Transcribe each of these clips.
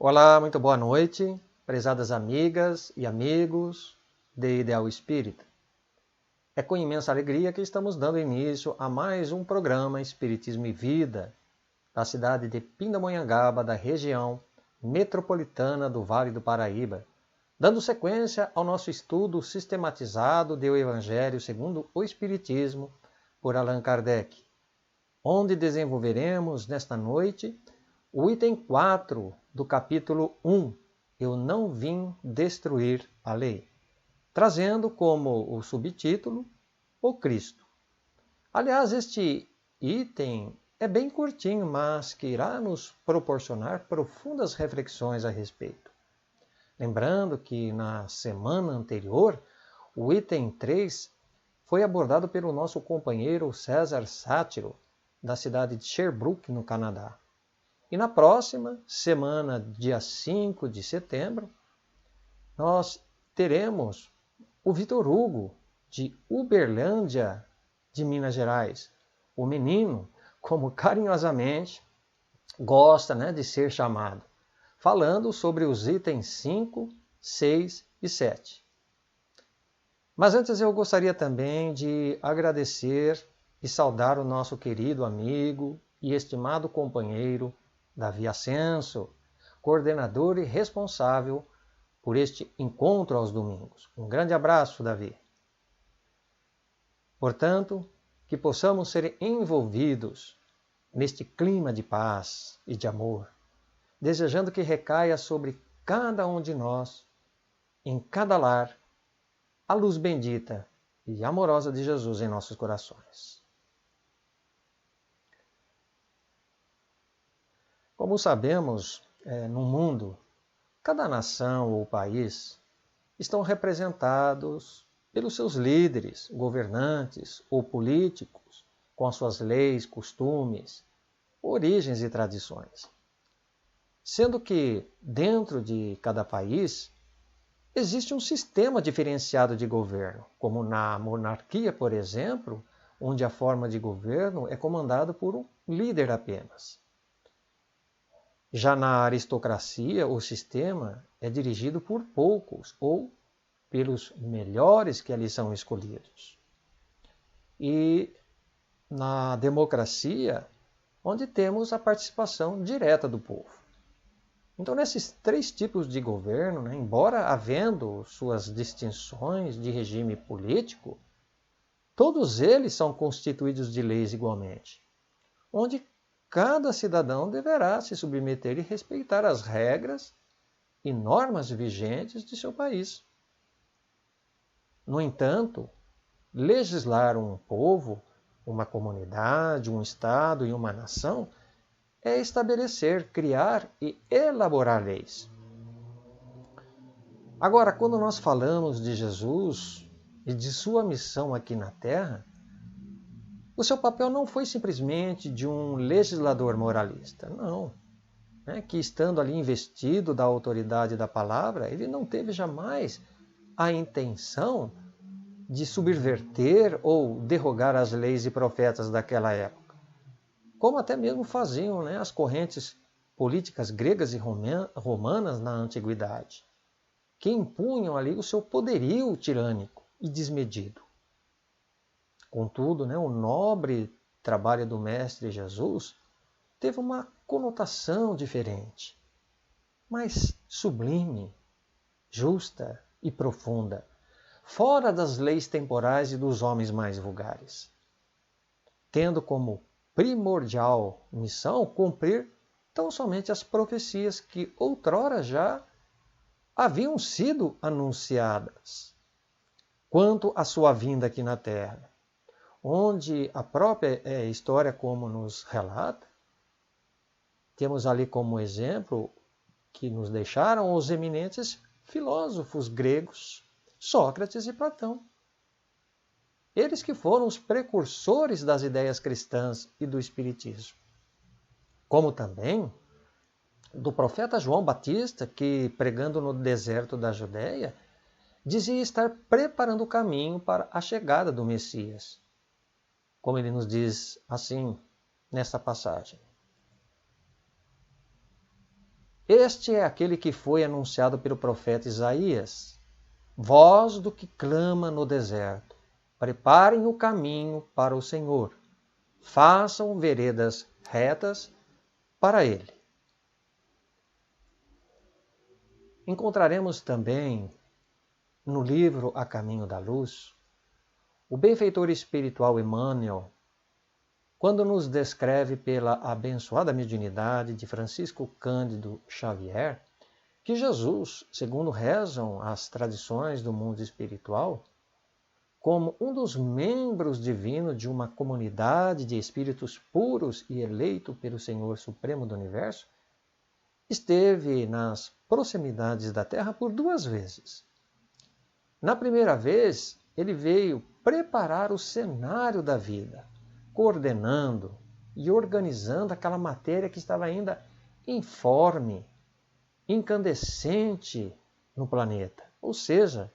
Olá, muito boa noite, prezadas amigas e amigos de Ideal Espírita. É com imensa alegria que estamos dando início a mais um programa Espiritismo e Vida, da cidade de Pindamonhangaba, da região metropolitana do Vale do Paraíba, dando sequência ao nosso estudo sistematizado do Evangelho segundo o Espiritismo por Allan Kardec, onde desenvolveremos nesta noite o item 4 do capítulo 1, Eu não vim destruir a lei, trazendo como o subtítulo o Cristo. Aliás, este item é bem curtinho, mas que irá nos proporcionar profundas reflexões a respeito. Lembrando que na semana anterior, o item 3 foi abordado pelo nosso companheiro César Sátiro, da cidade de Sherbrooke, no Canadá. E na próxima semana, dia 5 de setembro, nós teremos o Vitor Hugo, de Uberlândia, de Minas Gerais. O menino, como carinhosamente gosta de ser chamado, falando sobre os itens 5, 6 e 7. Mas antes eu gostaria também de agradecer e saudar o nosso querido amigo e estimado companheiro Davi Ascenso, coordenador e responsável por este encontro aos domingos. Um grande abraço, Davi. Portanto, que possamos ser envolvidos neste clima de paz e de amor, desejando que recaia sobre cada um de nós, em cada lar, a luz bendita e amorosa de Jesus em nossos corações. Como sabemos, no mundo, cada nação ou país estão representados pelos seus líderes, governantes ou políticos, com as suas leis, costumes, origens e tradições. Sendo que, dentro de cada país, existe um sistema diferenciado de governo, como na monarquia, por exemplo, onde a forma de governo é comandada por um líder apenas. Já na aristocracia, o sistema é dirigido por poucos ou pelos melhores que ali são escolhidos. E na democracia, onde temos a participação direta do povo. Então, nesses três tipos de governo, embora havendo suas distinções de regime político, todos eles são constituídos de leis igualmente, onde cada cidadão deverá se submeter e respeitar as regras e normas vigentes de seu país. No entanto, legislar um povo, uma comunidade, um estado e uma nação é estabelecer, criar e elaborar leis. Agora, quando nós falamos de Jesus e de sua missão aqui na Terra, o seu papel não foi simplesmente de um legislador moralista, não. Que estando ali investido da autoridade da palavra, ele não teve jamais a intenção de subverter ou derrogar as leis e profetas daquela época, como até mesmo faziam as correntes políticas gregas e romanas na antiguidade, que impunham ali o seu poderio tirânico e desmedido. Contudo, o nobre trabalho do Mestre Jesus teve uma conotação diferente, mais sublime, justa e profunda, fora das leis temporais e dos homens mais vulgares, tendo como primordial missão cumprir tão somente as profecias que outrora já haviam sido anunciadas quanto à sua vinda aqui na Terra, onde a própria história, como nos relata, temos ali como exemplo que nos deixaram os eminentes filósofos gregos, Sócrates e Platão. Eles que foram os precursores das ideias cristãs e do espiritismo. Como também do profeta João Batista, que, pregando no deserto da Judéia, dizia estar preparando o caminho para a chegada do Messias. Como ele nos diz assim nesta passagem: Este é aquele que foi anunciado pelo profeta Isaías. Voz do que clama no deserto. Preparem o caminho para o Senhor. Façam veredas retas para Ele. Encontraremos também no livro A Caminho da Luz o benfeitor espiritual Emmanuel, quando nos descreve pela abençoada mediunidade de Francisco Cândido Xavier, que Jesus, segundo rezam as tradições do mundo espiritual, como um dos membros divinos de uma comunidade de espíritos puros e eleito pelo Senhor Supremo do Universo, esteve nas proximidades da Terra por 2 vezes. Na primeira vez, ele veio preparar o cenário da vida, coordenando e organizando aquela matéria que estava ainda informe, incandescente no planeta. Ou seja,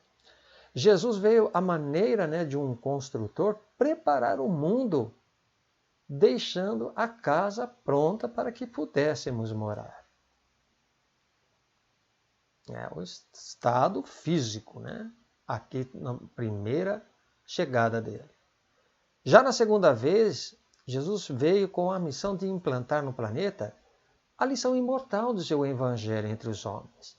Jesus veio à maneira de um construtor preparar o mundo, deixando a casa pronta para que pudéssemos morar. É o estado físico, aqui na primeira chegada dele. Já na segunda vez, Jesus veio com a missão de implantar no planeta a lição imortal do seu evangelho entre os homens,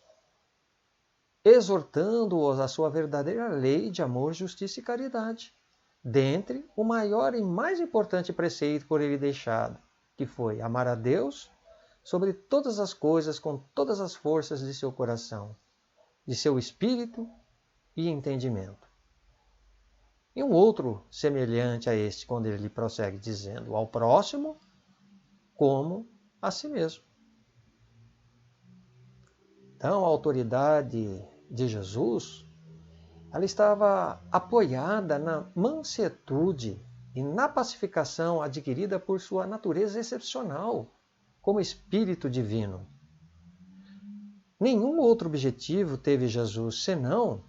exortando-os à sua verdadeira lei de amor, justiça e caridade, dentre o maior e mais importante preceito por ele deixado, que foi amar a Deus sobre todas as coisas com todas as forças de seu coração, de seu espírito e entendimento. E um outro semelhante a este, quando ele prossegue dizendo ao próximo como a si mesmo. Então, a autoridade de Jesus, ela estava apoiada na mansuetude e na pacificação adquirida por sua natureza excepcional, como Espírito Divino. Nenhum outro objetivo teve Jesus senão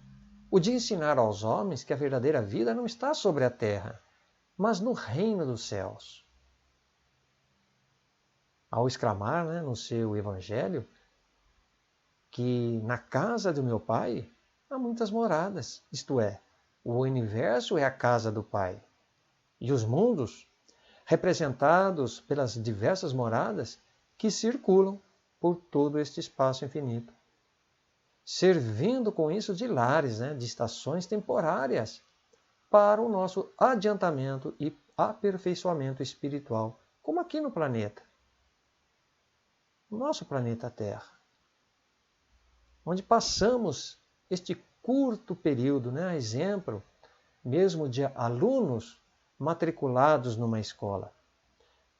o de ensinar aos homens que a verdadeira vida não está sobre a terra, mas no reino dos céus. Ao exclamar no seu evangelho que na casa do meu Pai há muitas moradas, isto é, o universo é a casa do Pai. E os mundos, representados pelas diversas moradas que circulam por todo este espaço infinito, servindo com isso de lares, de estações temporárias para o nosso adiantamento e aperfeiçoamento espiritual, como aqui no planeta. Nosso planeta Terra, onde passamos este curto período, a exemplo mesmo de alunos matriculados numa escola,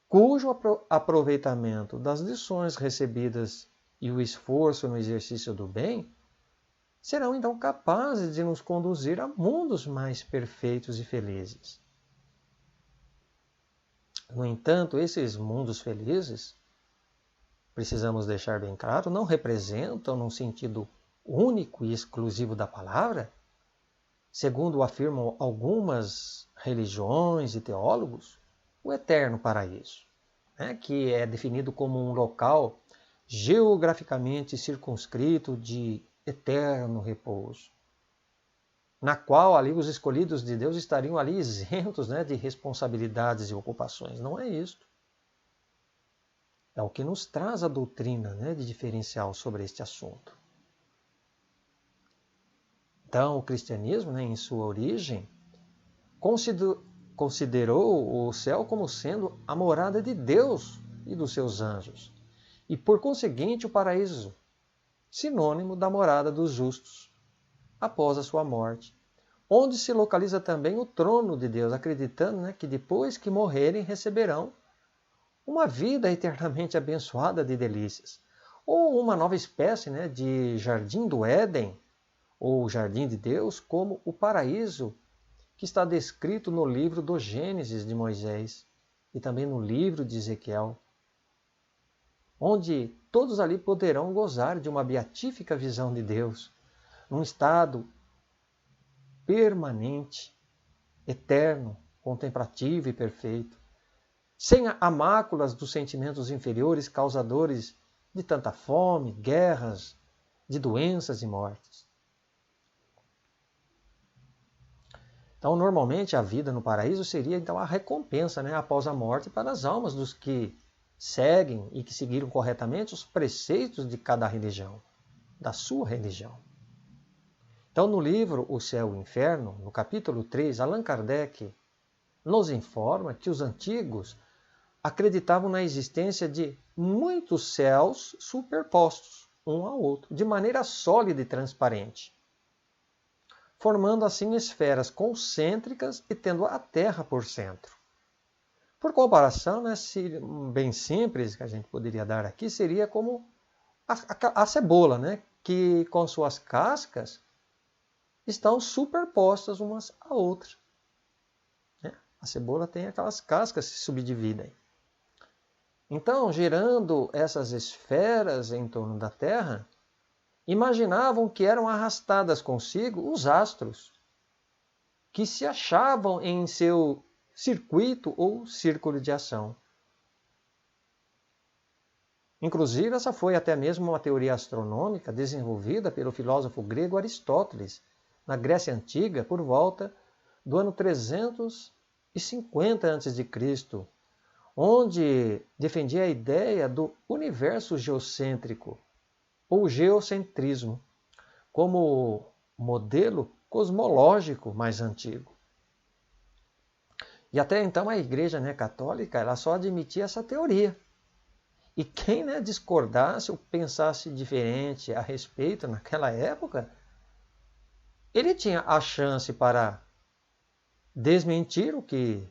cujo aproveitamento das lições recebidas e o esforço no exercício do bem serão então capazes de nos conduzir a mundos mais perfeitos e felizes. No entanto, esses mundos felizes, precisamos deixar bem claro, não representam, num sentido único e exclusivo da palavra, segundo afirmam algumas religiões e teólogos, o eterno paraíso, que é definido como um local geograficamente circunscrito de eterno repouso, na qual ali os escolhidos de Deus estariam ali isentos de responsabilidades e ocupações. Não é isto. É o que nos traz a doutrina de diferencial sobre este assunto. Então, o cristianismo, em sua origem, considerou o céu como sendo a morada de Deus e dos seus anjos, e, por conseguinte, o paraíso, sinônimo da morada dos justos, após a sua morte, onde se localiza também o trono de Deus, acreditando que depois que morrerem receberão uma vida eternamente abençoada de delícias, ou uma nova espécie de jardim do Éden, ou jardim de Deus, como o paraíso que está descrito no livro do Gênesis de Moisés e também no livro de Ezequiel, onde todos ali poderão gozar de uma beatífica visão de Deus, num estado permanente, eterno, contemplativo e perfeito, sem máculas dos sentimentos inferiores causadores de tanta fome, guerras, de doenças e mortes. Então, normalmente, a vida no paraíso seria então a recompensa, né, após a morte para as almas dos que seguem e que seguiram corretamente os preceitos de cada religião, da sua religião. Então, no livro O Céu e o Inferno, no capítulo 3, Allan Kardec nos informa que os antigos acreditavam na existência de muitos céus superpostos, um ao outro, de maneira sólida e transparente, formando assim esferas concêntricas e tendo a Terra por centro. Por comparação, né, bem simples que a gente poderia dar aqui, seria como a cebola, né, que com suas cascas estão superpostas umas à outra. A cebola tem aquelas cascas que se subdividem. Então, girando essas esferas em torno da Terra, imaginavam que eram arrastadas consigo os astros, que se achavam em seu circuito ou círculo de ação. Inclusive, essa foi até mesmo uma teoria astronômica desenvolvida pelo filósofo grego Aristóteles, na Grécia Antiga, por volta do ano 350 a.C., onde defendia a ideia do universo geocêntrico, ou geocentrismo, como modelo cosmológico mais antigo. E até então a Igreja, né, católica, ela só admitia essa teoria. E quem, né, discordasse ou pensasse diferente a respeito naquela época, ele tinha a chance para desmentir o que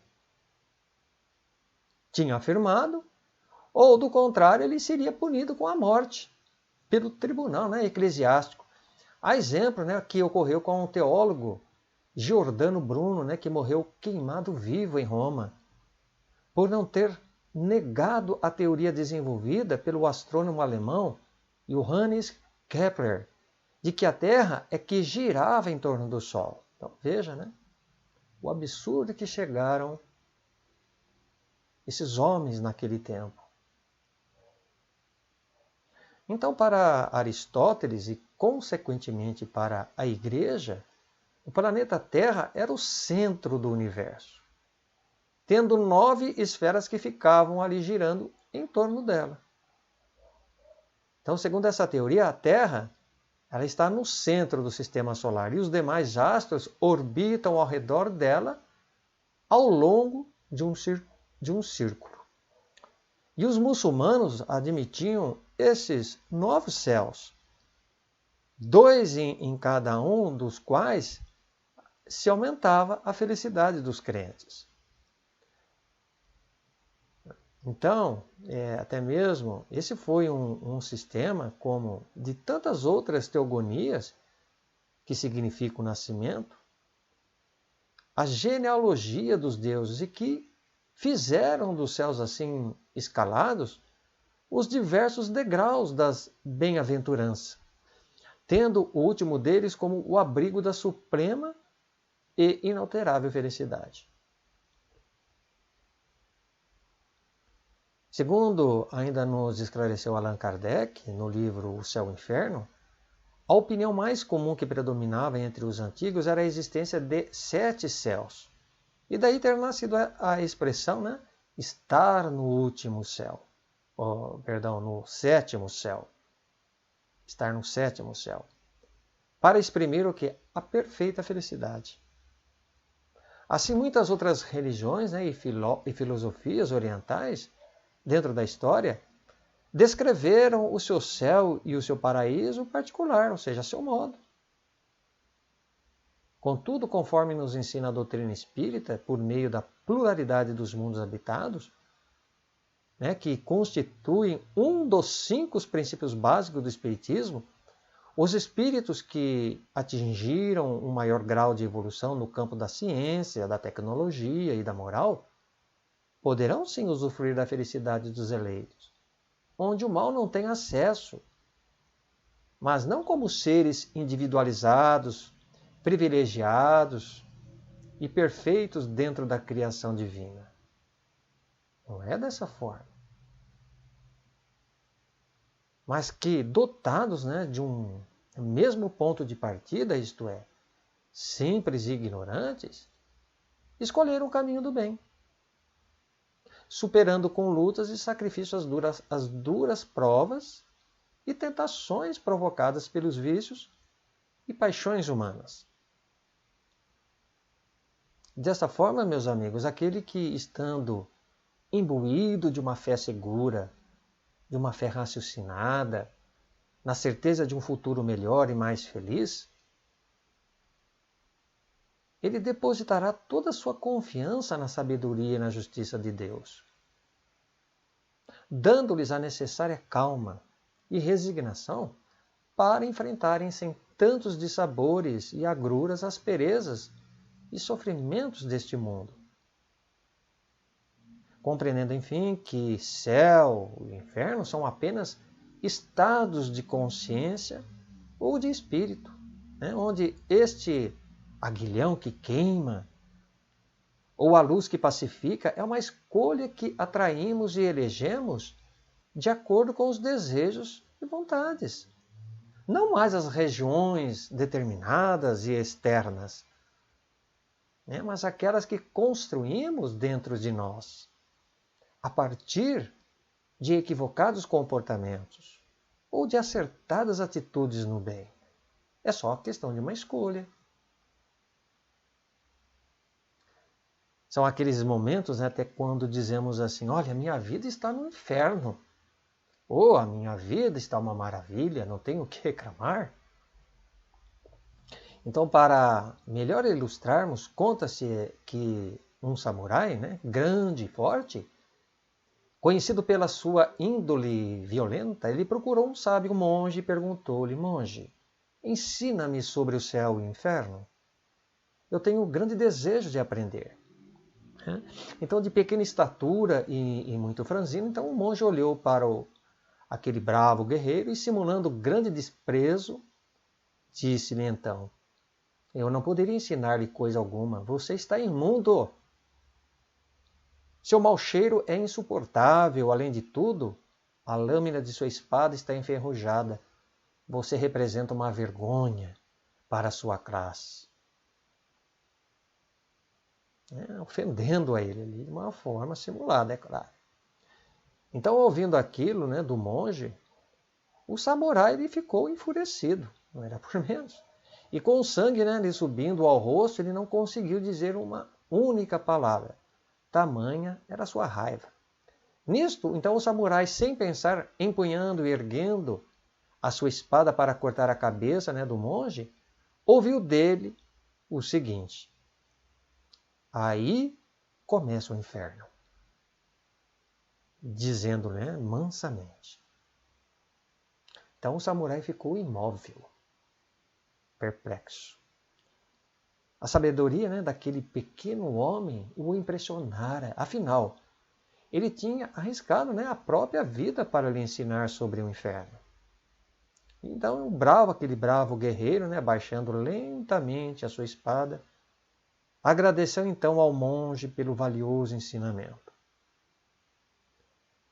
tinha afirmado, ou do contrário, ele seria punido com a morte pelo tribunal, né, eclesiástico. Há exemplo, né, que ocorreu com um teólogo, Giordano Bruno, né, que morreu queimado vivo em Roma, por não ter negado a teoria desenvolvida pelo astrônomo alemão Johannes Kepler, de que a Terra é que girava em torno do Sol. Então, veja, né, o absurdo que chegaram esses homens naquele tempo. Então, para Aristóteles e, consequentemente, para a Igreja, o planeta Terra era o centro do universo, tendo 9 esferas que ficavam ali girando em torno dela. Então, segundo essa teoria, a Terra ela está no centro do sistema solar e os demais astros orbitam ao redor dela ao longo de um círculo. E os muçulmanos admitiam esses 9 céus, 2 em cada um dos quais se aumentava a felicidade dos crentes. Então, até mesmo, esse foi um sistema, como de tantas outras teogonias, que significa o nascimento, a genealogia dos deuses, e que fizeram dos céus assim escalados os diversos degraus das bem-aventuranças, tendo o último deles como o abrigo da suprema e inalterável felicidade. Segundo ainda nos esclareceu Allan Kardec, no livro O Céu e o Inferno, a opinião mais comum que predominava entre os antigos era a existência de 7 céus. E daí ter nascido a expressão, né, estar no último céu. No 7º céu. Estar no 7º céu. Para exprimir o que? A perfeita felicidade. Assim, muitas outras religiões, né, e filosofias orientais, dentro da história, descreveram o seu céu e o seu paraíso particular, ou seja, a seu modo. Contudo, conforme nos ensina a doutrina espírita, por meio da pluralidade dos mundos habitados, né, que constituem um dos 5 princípios básicos do espiritismo, os espíritos que atingiram um maior grau de evolução no campo da ciência, da tecnologia e da moral, poderão sim usufruir da felicidade dos eleitos, onde o mal não tem acesso, mas não como seres individualizados, privilegiados e perfeitos dentro da criação divina. Não é dessa forma. mas que dotados, né, de um mesmo ponto de partida, isto é, simples e ignorantes, escolheram o caminho do bem, superando com lutas e sacrifícios as duras provas e tentações provocadas pelos vícios e paixões humanas. Dessa forma, meus amigos, aquele que, estando imbuído de uma fé segura, de uma fé raciocinada, na certeza de um futuro melhor e mais feliz, ele depositará toda a sua confiança na sabedoria e na justiça de Deus, dando-lhes a necessária calma e resignação para enfrentarem sem tantos dissabores e agruras, asperezas e sofrimentos deste mundo. Compreendendo, enfim, que céu e inferno são apenas estados de consciência ou de espírito, né? Onde este aguilhão que queima ou a luz que pacifica é uma escolha que atraímos e elegemos de acordo com os desejos e vontades. Não mais as regiões determinadas e externas, né? Mas aquelas que construímos dentro de nós, a partir de equivocados comportamentos ou de acertadas atitudes no bem. É só questão de uma escolha. São aqueles momentos, né, até quando dizemos assim, olha, a minha vida está no inferno. Ou a minha vida está uma maravilha, não tenho o que reclamar. Então, para melhor ilustrarmos, conta-se que um samurai, né, grande e forte, conhecido pela sua índole violenta, ele procurou um sábio monge e perguntou-lhe, monge, ensina-me sobre o céu e o inferno. Eu tenho um grande desejo de aprender. Então, de pequena estatura e muito franzino, então o monge olhou para aquele bravo guerreiro e, simulando grande desprezo, disse-lhe então, eu não poderia ensinar-lhe coisa alguma, você está imundo. Seu mau cheiro é insuportável, além de tudo, a lâmina de sua espada está enferrujada. Você representa uma vergonha para a sua classe. Ofendendo a ele ali de uma forma simulada, é claro. Então, ouvindo aquilo, né, do monge, o samurai ele ficou enfurecido, não era por menos. E com o sangue, né, lhe subindo ao rosto, ele não conseguiu dizer uma única palavra. Tamanha era a sua raiva. Nisto, então, o samurai, sem pensar, empunhando e erguendo a sua espada para cortar a cabeça, né, do monge, ouviu dele o seguinte, aí começa o inferno. Dizendo, né, mansamente. Então o samurai ficou imóvel, perplexo. A sabedoria, né, daquele pequeno homem o impressionara. Afinal, ele tinha arriscado, né, a própria vida para lhe ensinar sobre o inferno. Então, aquele bravo guerreiro, né, baixando lentamente a sua espada, agradeceu então ao monge pelo valioso ensinamento.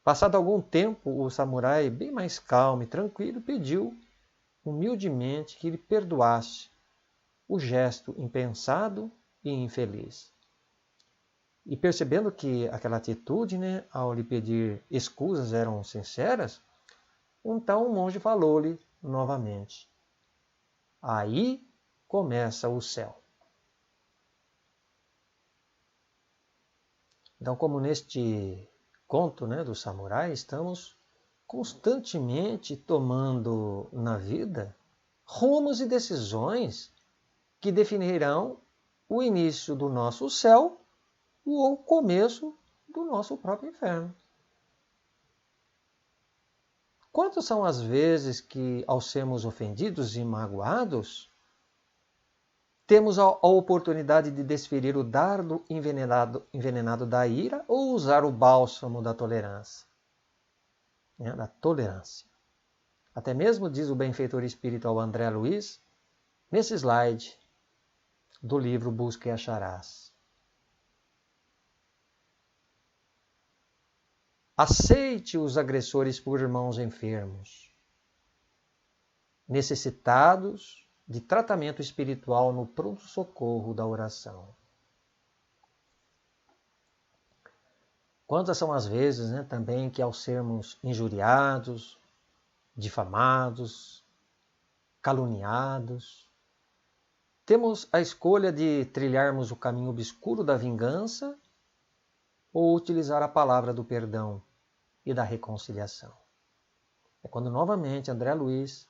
Passado algum tempo, o samurai, bem mais calmo e tranquilo, pediu humildemente que lhe perdoasse o gesto impensado e infeliz. E percebendo que aquela atitude, né, ao lhe pedir escusas eram sinceras, então o monge falou-lhe novamente. Aí começa o céu. Então, como neste conto, né, do samurai, estamos constantemente tomando na vida rumos e decisões que definirão o início do nosso céu ou o começo do nosso próprio inferno. Quantas são as vezes que, ao sermos ofendidos e magoados, temos a oportunidade de desferir o dardo envenenado da ira ou usar o bálsamo da tolerância? Da tolerância. Até mesmo diz o benfeitor espiritual André Luiz, nesse slide do livro Busca e Acharás. Aceite os agressores por irmãos enfermos. necessitados de tratamento espiritual no pronto-socorro da oração. Quantas são as vezes, também que ao sermos injuriados, difamados, caluniados, temos a escolha de trilharmos o caminho obscuro da vingança ou utilizar a palavra do perdão e da reconciliação. É quando novamente André Luiz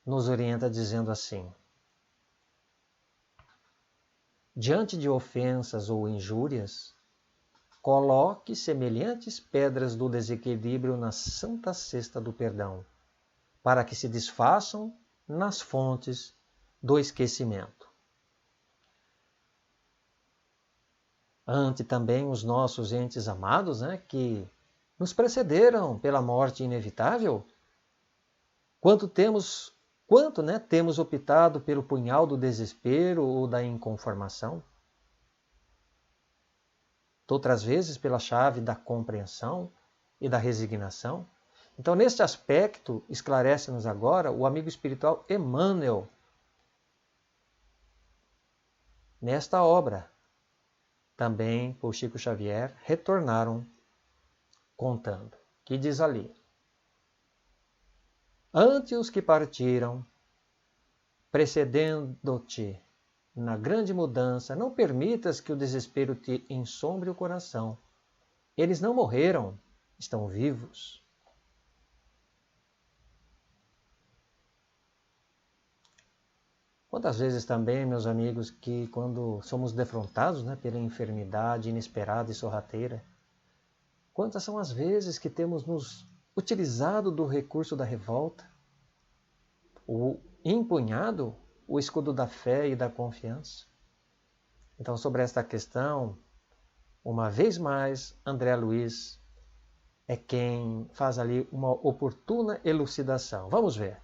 nos orienta dizendo assim: diante de ofensas ou injúrias, coloque semelhantes pedras do desequilíbrio na santa cesta do perdão, para que se desfaçam nas fontes do esquecimento. Ante também os nossos entes amados, que nos precederam pela morte inevitável, quanto temos optado pelo punhal do desespero ou da inconformação? Outras vezes pela chave da compreensão e da resignação. Então, neste aspecto, esclarece-nos agora o amigo espiritual Emmanuel, nesta obra, também por Chico Xavier, retornaram contando, que diz ali: ante os que partiram, precedendo-te na grande mudança, não permitas que o desespero te ensombre o coração. Eles não morreram, estão vivos. Quantas vezes também, meus amigos, que quando somos defrontados pela enfermidade inesperada e sorrateira, quantas são as vezes que temos nos utilizado do recurso da revolta, ou empunhado o escudo da fé e da confiança? Então, sobre esta questão, uma vez mais, André Luiz é quem faz ali uma oportuna elucidação. Vamos ver.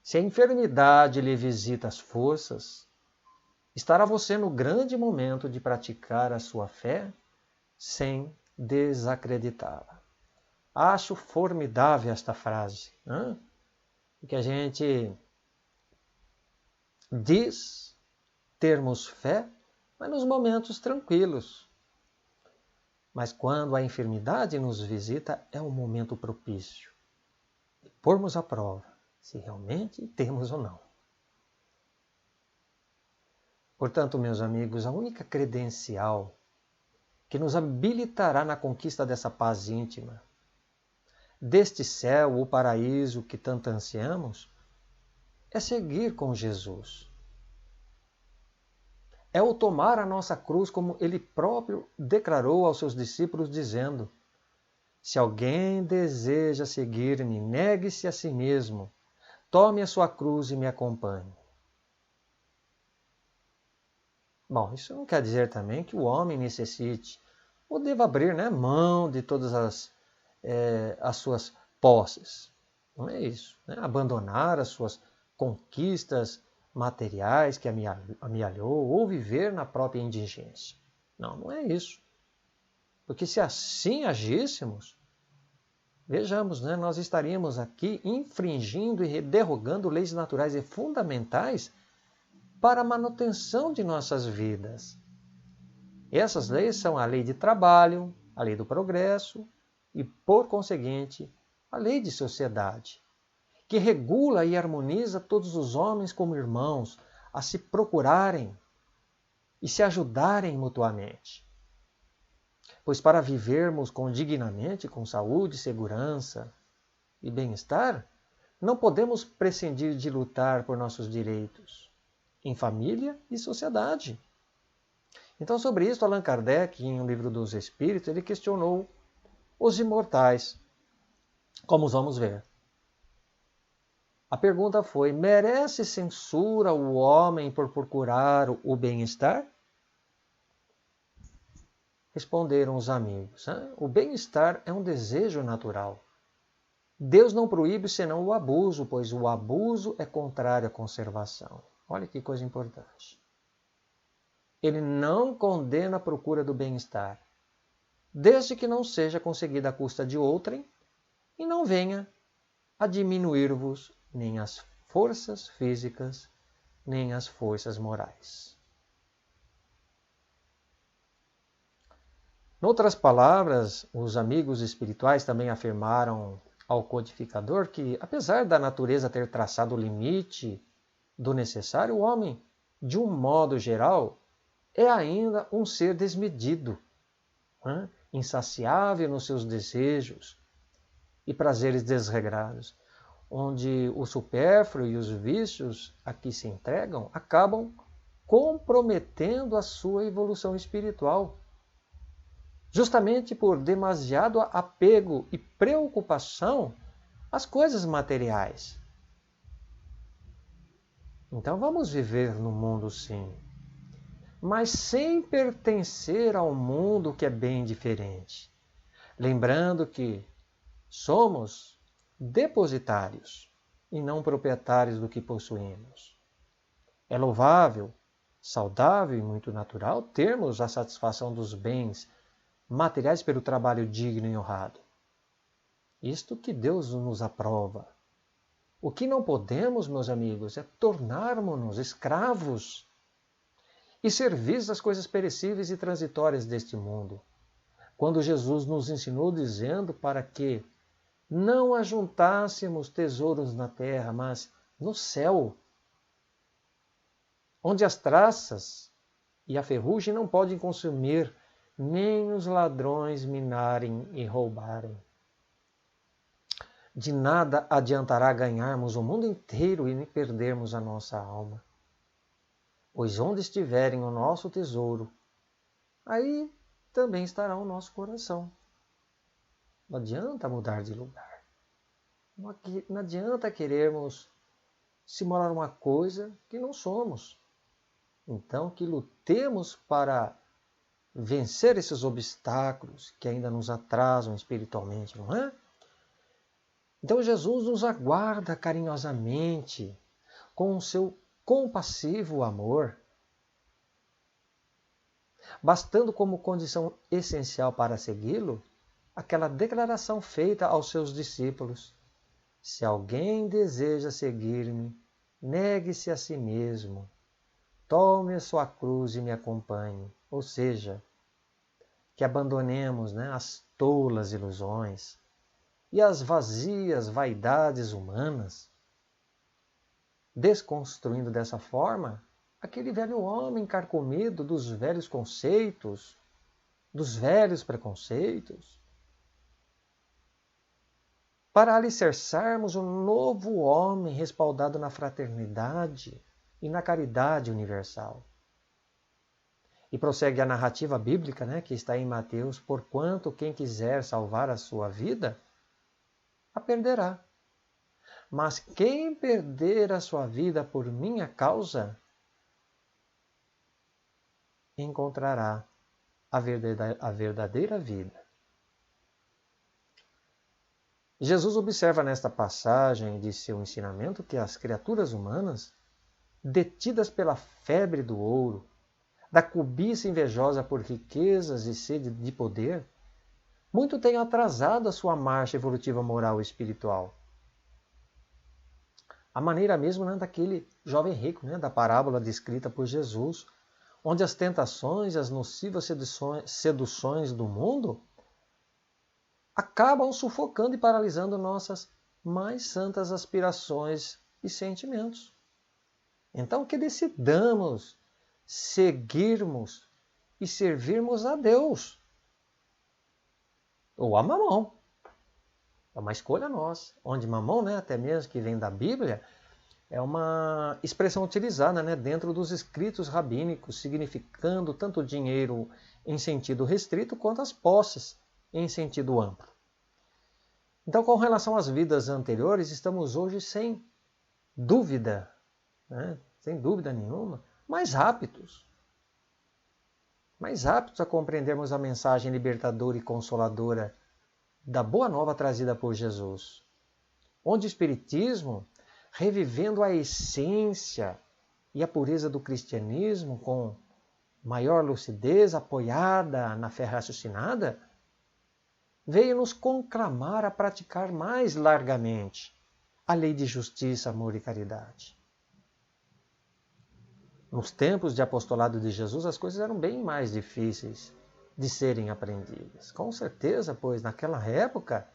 Se a enfermidade lhe visita as forças, estará você no grande momento de praticar a sua fé sem desacreditá-la. Acho formidável esta frase, que a gente diz termos fé, mas nos momentos tranquilos. Mas quando a enfermidade nos visita, é um momento propício de pormos à prova se realmente temos ou não. Portanto, meus amigos, a única credencial que nos habilitará na conquista dessa paz íntima, deste céu ou paraíso que tanto ansiamos, é seguir com Jesus. É o tomar a nossa cruz, como ele próprio declarou aos seus discípulos, dizendo: se alguém deseja seguir-me, negue-se a si mesmo, tome a sua cruz e me acompanhe. Bom, isso não quer dizer também que o homem necessite ou deva abrir mão de todas as suas posses. Não é isso. Abandonar as suas conquistas materiais que amealhou ou viver na própria indigência. Não, não é isso. Porque se assim agíssemos, vejamos, nós estaríamos aqui infringindo e derrogando leis naturais e fundamentais para a manutenção de nossas vidas. E essas leis são a lei de trabalho, a lei do progresso e, por conseguinte, a lei de sociedade, que regula e harmoniza todos os homens como irmãos a se procurarem e se ajudarem mutuamente. Pois para vivermos dignamente, com saúde, segurança e bem-estar, não podemos prescindir de lutar por nossos direitos, em família e sociedade. Então, sobre isso, Allan Kardec, em O Livro dos Espíritos, ele questionou os imortais, como vamos ver. A pergunta foi: merece censura o homem por procurar o bem-estar? Responderam os amigos: o bem-estar é um desejo natural. Deus não proíbe senão o abuso, pois o abuso é contrário à conservação. Olha que coisa importante. Ele não condena a procura do bem-estar, desde que não seja conseguida à custa de outrem e não venha a diminuir-vos nem as forças físicas, nem as forças morais. Em outras palavras, os amigos espirituais também afirmaram ao codificador que, apesar da natureza ter traçado o limite do necessário, o homem, de um modo geral, é ainda um ser desmedido, insaciável nos seus desejos e prazeres desregrados, onde o supérfluo e os vícios a que se entregam acabam comprometendo a sua evolução espiritual, justamente por demasiado apego e preocupação às coisas materiais. Então vamos viver no mundo, sim, mas sem pertencer ao mundo que é bem diferente. Lembrando que somos depositários e não proprietários do que possuímos. É louvável, saudável e muito natural termos a satisfação dos bens materiais pelo trabalho digno e honrado. Isto que Deus nos aprova. O que não podemos, meus amigos, é tornarmos-nos escravos e servis às coisas perecíveis e transitórias deste mundo. Quando Jesus nos ensinou dizendo para que não ajuntássemos tesouros na terra, mas no céu, onde as traças e a ferrugem não podem consumir, nem os ladrões minarem e roubarem. De nada adiantará ganharmos o mundo inteiro e perdermos a nossa alma. Pois onde estiverem o nosso tesouro, aí também estará o nosso coração. Não adianta mudar de lugar. Não adianta querermos simular uma coisa que não somos. Então, que lutemos para vencer esses obstáculos que ainda nos atrasam espiritualmente, não é? Então Jesus nos aguarda carinhosamente com o seu compassivo amor, bastando como condição essencial para segui-lo aquela declaração feita aos seus discípulos: se alguém deseja seguir-me, negue-se a si mesmo, tome a sua cruz e me acompanhe. Ou seja, que abandonemos as tolas ilusões e as vazias vaidades humanas, desconstruindo dessa forma aquele velho homem carcomido dos velhos conceitos, dos velhos preconceitos, para alicerçarmos um novo homem respaldado na fraternidade e na caridade universal. E prossegue a narrativa bíblica, que está em Mateus: porquanto quem quiser salvar a sua vida, a perderá. Mas quem perder a sua vida por minha causa, encontrará a verdadeira vida. Jesus observa nesta passagem de seu ensinamento que as criaturas humanas, detidas pela febre do ouro, da cobiça invejosa por riquezas e sede de poder, muito têm atrasado a sua marcha evolutiva moral e espiritual. A maneira mesmo daquele jovem rico, da parábola descrita por Jesus, onde as tentações e as nocivas seduções do mundo acabam sufocando e paralisando nossas mais santas aspirações e sentimentos. Então, que decidamos seguirmos e servirmos a Deus ou a Mamon. É uma escolha nossa. Onde Mamon, até mesmo que vem da Bíblia, é uma expressão utilizada dentro dos escritos rabínicos, significando tanto o dinheiro em sentido restrito quanto as posses em sentido amplo. Então, com relação às vidas anteriores, estamos hoje sem dúvida, sem dúvida nenhuma, mais aptos a compreendermos a mensagem libertadora e consoladora da Boa Nova trazida por Jesus, onde o Espiritismo, revivendo a essência e a pureza do cristianismo com maior lucidez, apoiada na fé raciocinada, veio nos conclamar a praticar mais largamente a lei de justiça, amor e caridade. Nos tempos de apostolado de Jesus, as coisas eram bem mais difíceis de serem aprendidas. Com certeza, pois naquela época,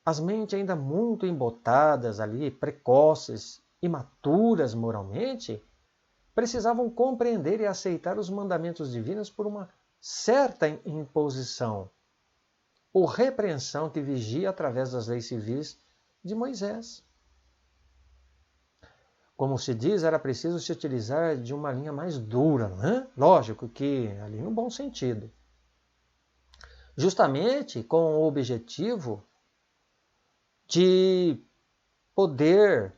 as mentes ainda muito embotadas ali, precoces, imaturas moralmente, precisavam compreender e aceitar os mandamentos divinos por uma certa imposição ou repreensão que vigia através das leis civis de Moisés. Como se diz, era preciso se utilizar de uma linha mais dura, né? Lógico que ali no bom sentido. Justamente com o objetivo de poder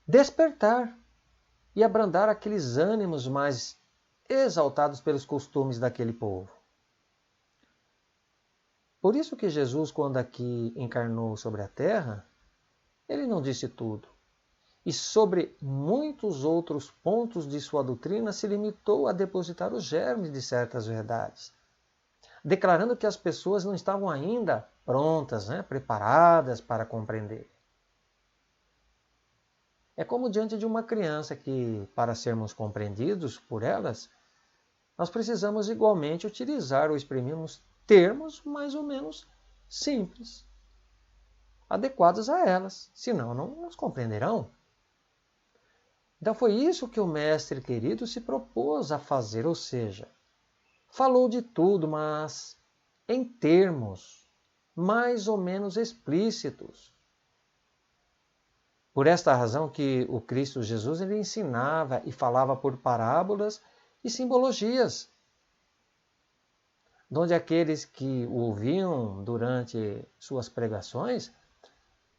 despertar e abrandar aqueles ânimos mais exaltados pelos costumes daquele povo. Por isso que Jesus, quando aqui encarnou sobre a terra, ele não disse tudo. E sobre muitos outros pontos de sua doutrina se limitou a depositar os germes de certas verdades, declarando que as pessoas não estavam ainda prontas, preparadas para compreender. É como diante de uma criança que, para sermos compreendidos por elas, nós precisamos igualmente utilizar ou exprimirmos termos mais ou menos simples, adequados a elas, senão não nos compreenderão. Então foi isso que o mestre querido se propôs a fazer, ou seja, falou de tudo, mas em termos mais ou menos explícitos. Por esta razão que o Cristo Jesus ele ensinava e falava por parábolas e simbologias, onde aqueles que o ouviam durante suas pregações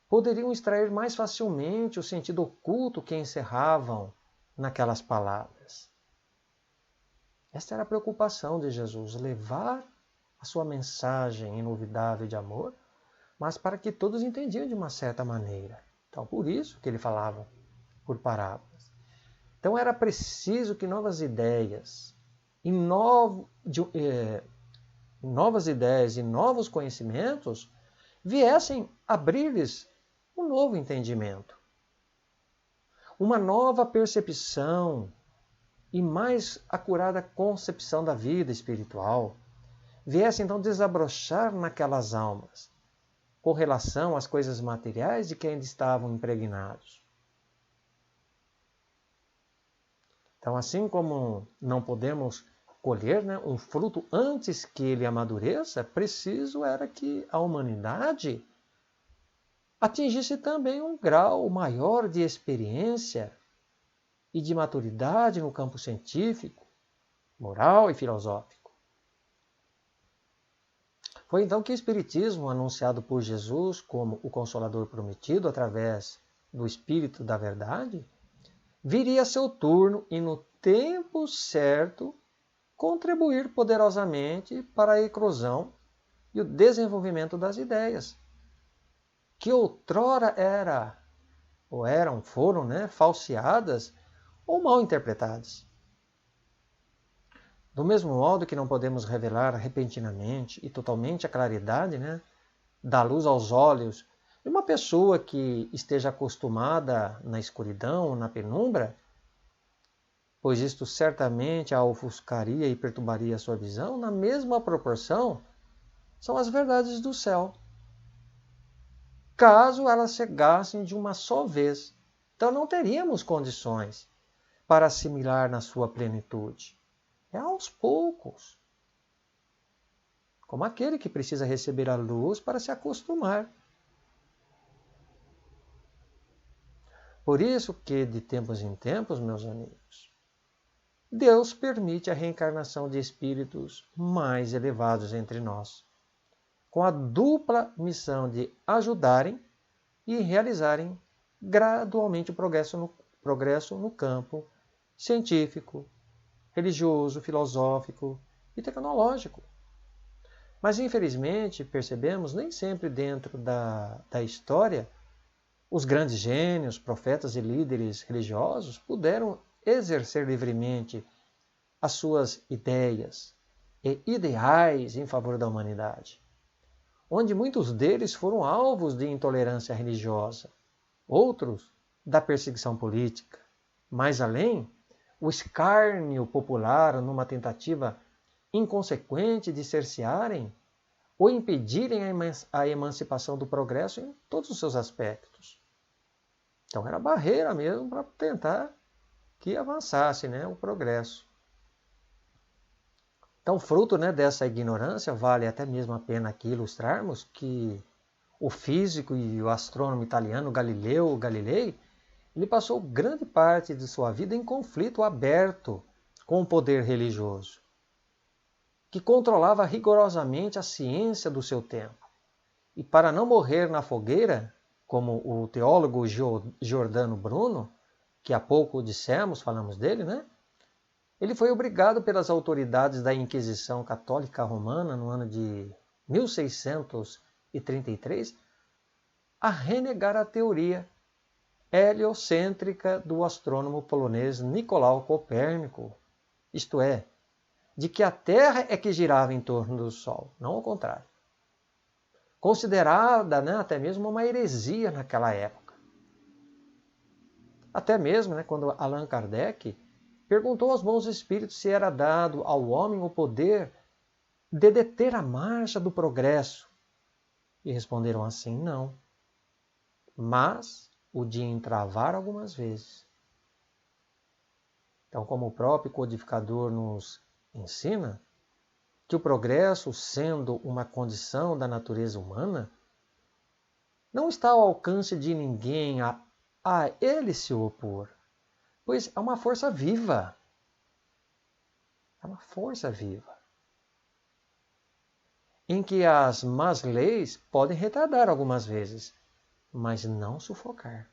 poderiam extrair mais facilmente o sentido oculto que encerravam naquelas palavras. Esta era a preocupação de Jesus, levar a sua mensagem inovidável de amor, mas para que todos entendiam de uma certa maneira. Então, por isso que ele falava por parábolas. Então, era preciso que novas ideias e novos conhecimentos viessem abrir-lhes um novo entendimento, uma nova percepção e mais acurada concepção da vida espiritual, viesse então desabrochar naquelas almas, com relação às coisas materiais de que ainda estavam impregnados. Então, assim como não podemos colher um fruto antes que ele amadureça, preciso era que a humanidade atingisse também um grau maior de experiência e de maturidade no campo científico, moral e filosófico. Foi então que o Espiritismo, anunciado por Jesus como o Consolador prometido através do Espírito da Verdade, viria a seu turno e no tempo certo contribuir poderosamente para a eclosão e o desenvolvimento das ideias, que outrora foram falseadas ou mal interpretadas. Do mesmo modo que não podemos revelar repentinamente e totalmente a claridade da luz aos olhos de uma pessoa que esteja acostumada na escuridão ou na penumbra, pois isto certamente a ofuscaria e perturbaria a sua visão, na mesma proporção são as verdades do céu, caso elas chegassem de uma só vez. Então não teríamos condições para assimilar na sua plenitude. É aos poucos. Como aquele que precisa receber a luz para se acostumar. Por isso que, de tempos em tempos, meus amigos, Deus permite a reencarnação de espíritos mais elevados entre nós, com a dupla missão de ajudarem e realizarem gradualmente o progresso no campo científico, religioso, filosófico e tecnológico. Mas, infelizmente, percebemos, nem sempre dentro da história, os grandes gênios, profetas e líderes religiosos puderam exercer livremente as suas ideias e ideais em favor da humanidade. onde muitos deles foram alvos de intolerância religiosa, outros da perseguição política. Mais além, o escárnio popular numa tentativa inconsequente de cercearem ou impedirem a emancipação do progresso em todos os seus aspectos. Então era barreira mesmo para tentar que avançasse, né, o progresso. Então, fruto, né, dessa ignorância, vale até mesmo a pena aqui ilustrarmos que o físico e o astrônomo italiano Galileu Galilei, ele passou grande parte de sua vida em conflito aberto com o poder religioso, que controlava rigorosamente a ciência do seu tempo. E para não morrer na fogueira, como o teólogo Giordano Bruno, que há pouco dissemos, falamos dele, né? Ele foi obrigado pelas autoridades da Inquisição Católica Romana, no ano de 1633, a renegar a teoria heliocêntrica do astrônomo polonês Nicolau Copérnico, isto é, de que a Terra é que girava em torno do Sol, não ao contrário. Considerada, né, até mesmo uma heresia naquela época. Até mesmo, né, quando Allan Kardec perguntou aos bons espíritos se era dado ao homem o poder de deter a marcha do progresso. E responderam assim, não. Mas o de entravar algumas vezes. Então, como o próprio codificador nos ensina, que o progresso, sendo uma condição da natureza humana, não está ao alcance de ninguém a ele se opor, pois é uma força viva. É uma força viva. Em que as más leis podem retardar algumas vezes, mas não sufocar.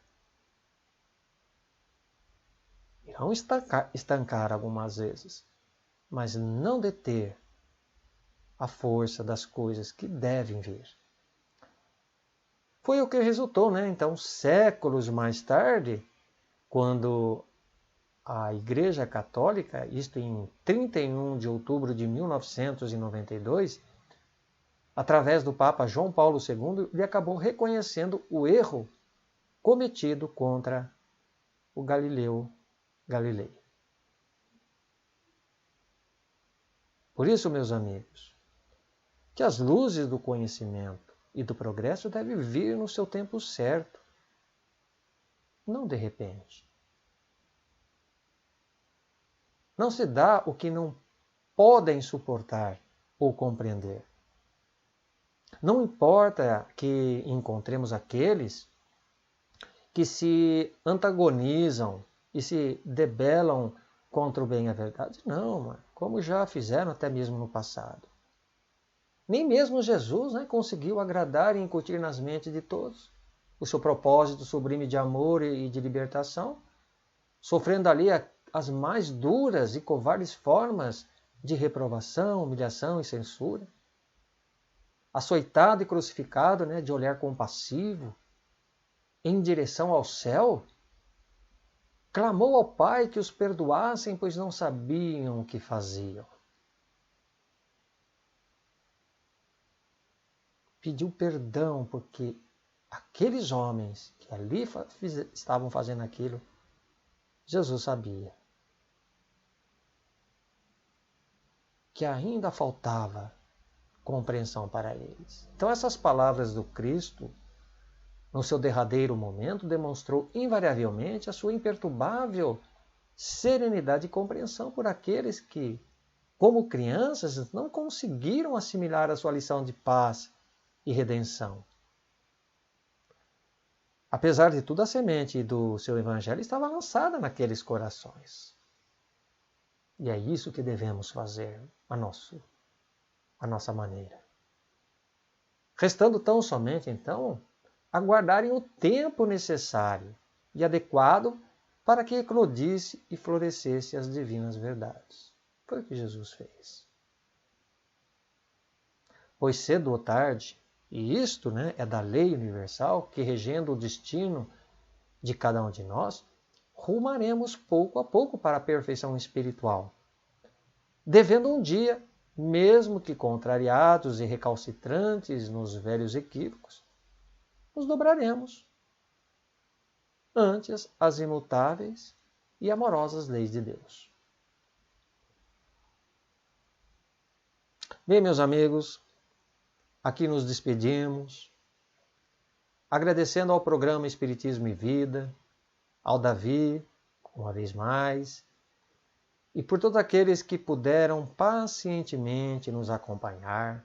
Irão estancar algumas vezes, mas não deter a força das coisas que devem vir. Foi o que resultou, né? Então, séculos mais tarde, quando a Igreja Católica, isto em 31 de outubro de 1992, através do Papa João Paulo II, ele acabou reconhecendo o erro cometido contra o Galileu Galilei. Por isso, meus amigos, que as luzes do conhecimento e do progresso devem vir no seu tempo certo, não de repente. Não se dá o que não podem suportar ou compreender. Não importa que encontremos aqueles que se antagonizam e se debelam contra o bem e a verdade. Não, como já fizeram até mesmo no passado. Nem mesmo Jesus, né, conseguiu agradar e incutir nas mentes de todos o seu propósito sublime de amor e de libertação, sofrendo ali as mais duras e covardes formas de reprovação, humilhação e censura. Açoitado e crucificado, né, de olhar compassivo, em direção ao céu, clamou ao Pai que os perdoassem, pois não sabiam o que faziam. Pediu perdão porque aqueles homens que ali estavam fazendo aquilo, Jesus sabia que ainda faltava compreensão para eles. Então essas palavras do Cristo, no seu derradeiro momento, demonstrou invariavelmente a sua imperturbável serenidade e compreensão por aqueles que, como crianças, não conseguiram assimilar a sua lição de paz e redenção. Apesar de tudo, a semente do seu evangelho estava lançada naqueles corações. E é isso que devemos fazer a nossa maneira. Restando tão somente, então, aguardarem o tempo necessário e adequado para que eclodisse e florescesse as divinas verdades. Foi o que Jesus fez. Pois cedo ou tarde, e isto, né, é da lei universal que regendo o destino de cada um de nós, rumaremos pouco a pouco para a perfeição espiritual, devendo um dia mesmo que contrariados e recalcitrantes nos velhos equívocos, nos dobraremos ante as imutáveis e amorosas leis de Deus. Bem, meus amigos, aqui nos despedimos, agradecendo ao programa Espiritismo e Vida, ao Davi, uma vez mais, e por todos aqueles que puderam pacientemente nos acompanhar.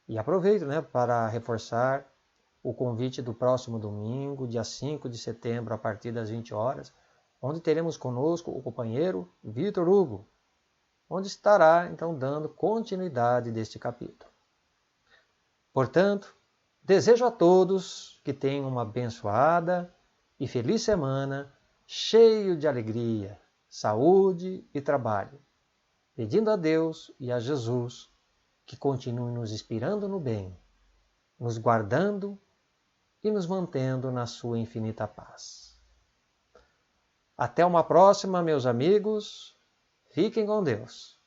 E aproveito, para reforçar o convite do próximo domingo, dia 5 de setembro, a partir das 20 horas, onde teremos conosco o companheiro Vitor Hugo, onde estará, então, dando continuidade deste capítulo. Portanto, desejo a todos que tenham uma abençoada e feliz semana, cheio de alegria, saúde e trabalho, pedindo a Deus e a Jesus que continue nos inspirando no bem, nos guardando e nos mantendo na sua infinita paz. Até uma próxima, meus amigos. Fiquem com Deus.